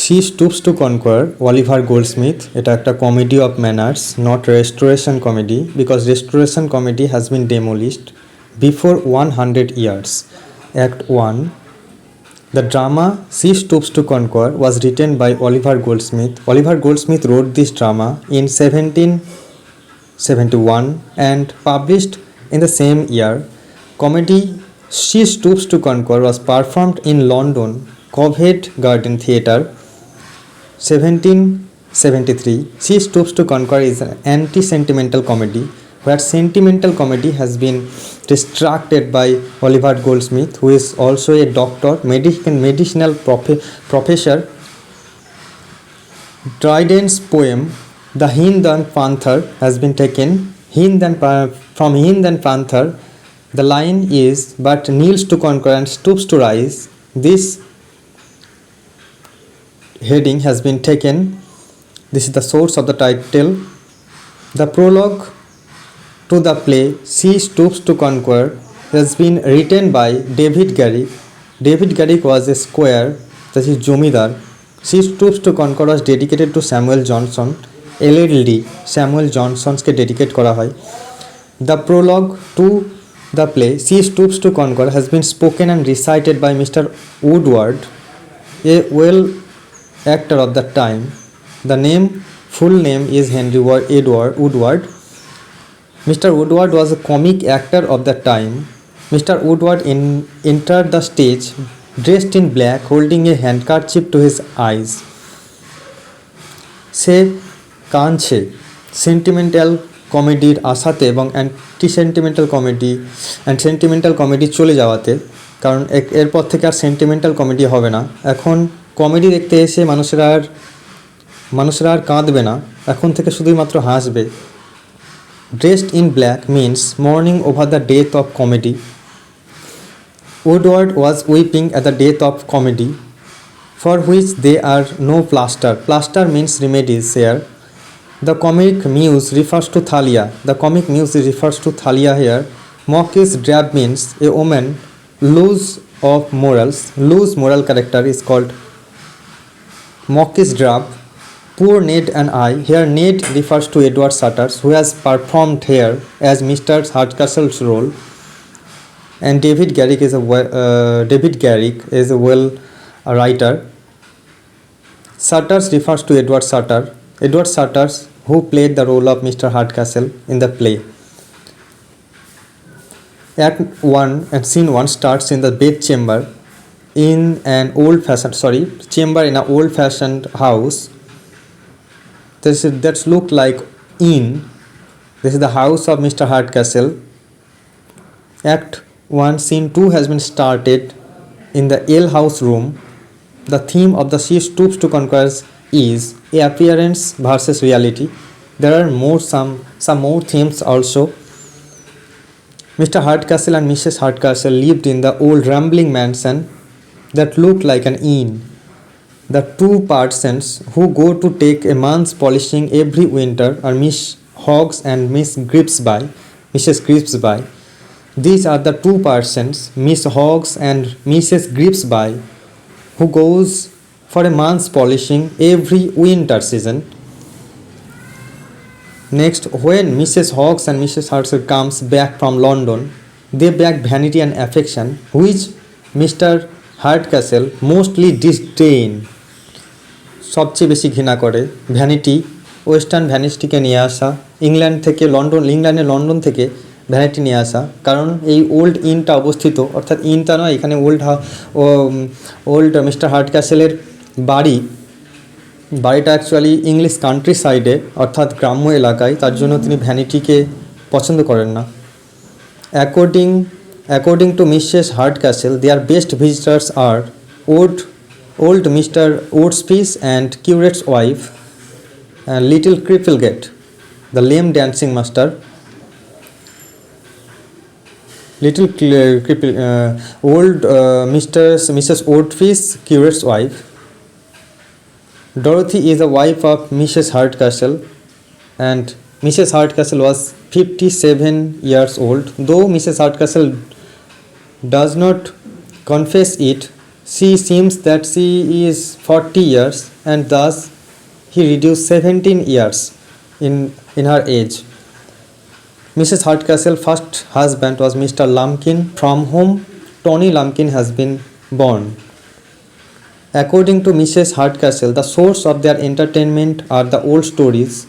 She Stoops to Conquer, Oliver Goldsmith. এটা একটা comedy of manners, not restoration comedy, because restoration comedy has been demolished before 100 years. Act 1. The drama She Stoops to Conquer was written by Oliver Goldsmith. Oliver Goldsmith wrote this drama in 1771 and published in the same year. Comedy She Stoops to Conquer was performed in London Covent Garden Theatre 1773. She Stoops to Conquer is an anti-sentimental comedy where sentimental comedy has been distracted by Oliver Goldsmith, who is also a doctor, medicinal professor. Dryden's poem The Hind and Panther has been taken from Hind and Panther. The line is, but kneels to conquer and stoops to rise. This heading has been taken. This is the source of the title. The prologue to the play She Stoops to Conquer has been written by David Garrick. David Garrick was a squire, that is Jomidar. She Stoops to Conquer was dedicated to Samuel Johnson, LLD. Samuel Johnsonকে dedicate করা হয়। The prologue to the play She Stoops to Conquer has been spoken and recited by Mr. Woodward, a well actor of the time. The full name is Henry Woodward. Mr. Woodward was a comic actor of the time. Mr. Woodward entered the stage dressed in black, holding a handkerchief to his eyes. সে কাঁদছে sentimental কমেডির আশাতে এবং sentimental comedy চলে যাওয়াতে, কারণ এরপর থেকে আর sentimental comedy হবে না। এখন কমেডি দেখতে এসে মানুষেরা আর কাঁদবে না, এখন থেকে শুধুই মাত্র হাসবে। Dressed in black means mourning over the death of comedy. Woodward was weeping at the death of comedy, for which there are no plaster. Plaster means remedies here. The comic muse refers to Thalia. The comic muse refers to Thalia here. Mawkish drab means a woman loose of morals. Loose moral character is called mawkish drab. Poor Ned and I. Here Ned refers to Edward Sutters, who has performed here as Mr. Hardcastle's role, and David Garrick is a well writer. Sutters refers to Edward Sutters, who played the role of Mr. Hardcastle in the play. Act 1 and Scene 1 starts in the bedchamber in an old-fashioned house. That's looked like inn. This is the house of Mr. Hardcastle. Act 1 Scene 2 has been started in the ale house room. The theme of the She Stoops to Conquer is appearance versus reality. There are some more themes also. Mr. Hardcastle and Mrs. Hardcastle lived in the old rambling mansion that looked like an inn. The two persons who go to take a month's polishing every winter are Miss Hoggs and Mrs. Grimsby. These are the two persons, Miss Hoggs and Mrs. Grimsby, who goes for a month's polishing every winter season. Next, when Mrs. Hoggs and Mrs. Hardcastle comes back from London, they bring vanity and affection, which Mr. Hardcastle mostly disdain. সবচেয়ে বেশি ঘৃণা করে vanity, western ভ্যানিটিকে নিয়ে আসা, London থেকে vanity নিয়ে আসা, কারণ এই ওল্ড ইনটা অবস্থিত, অর্থাৎ ইনটা নয়, এখানে ওল্ড মিস্টার হার্ডক্যাসেলের বাড়িটা অ্যাকচুয়ালি ইংলিশ কান্ট্রি সাইডে, অর্থাৎ গ্রাম্য এলাকায়, তার জন্য তিনি ভ্যানিটিকে পছন্দ করেন না। According to Mrs Hardcastle, their best visitors are old Mr. Woodspiece and curate's wife, and little Cripplegate, the lame dancing master. Mrs. Woodspiece, curate's wife. Dorothy is the wife of Mrs. Hardcastle, and Mrs. Hardcastle was 57 years old. Though Mrs. Hardcastle does not confess it, She seems that she is 40 years, and thus he reduced 17 years in her age. Mrs. Hardcastle's first husband was Mr. Lumpkin, from whom Tony Lumpkin has been born. According to Mrs. Hardcastle, the source of their entertainment are the old stories,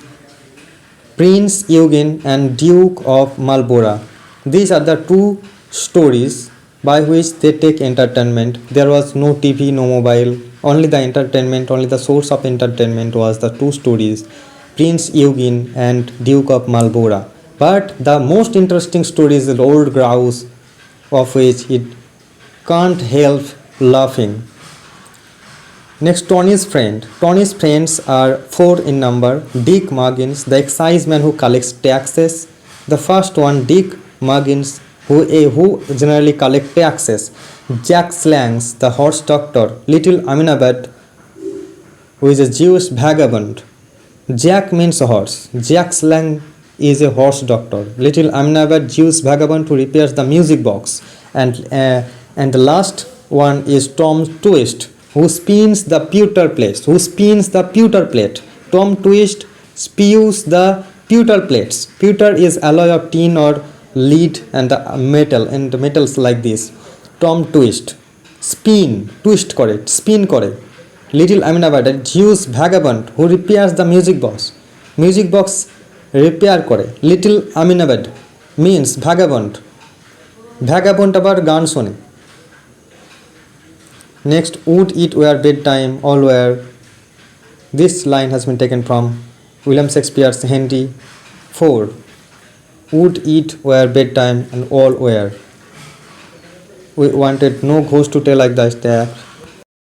Prince Eugen and Duke of Marlborough. These are the two stories by which they take entertainment. There was no TV, no mobile, only the entertainment, only the source of entertainment was the two stories, Prince Eugen and Duke of Marlborough. But the most interesting story is the old grouse, of which it can't help laughing. Next, Tony's friend. Tony's friends are four in number. Dick Muggins, the exciseman who collects taxes. The first one, Dick Muggins, who generally collect taxes. Jack Slangs, the horse doctor. Little Aminabad, who is a Jewish vagabond. Jack means a horse. Jack Slang is a horse doctor. Little Aminabad, Jewish vagabond who repairs the music box. And the last one is Tom Twist, who spins the pewter plate. Tom Twist spews the pewter plates. Pewter is alloy of tin or lead and the metals like this. Tom Twist twist kore. Little Aminabad, a Jewish vagabond who repairs the music box repair kore. Little Aminabad means vagabond abar গান শোনে. Next, would it were bedtime, all were. This line has been taken from William Shakespeare's Henry IV. Would it were bedtime and all were. We wanted no ghost to tell like that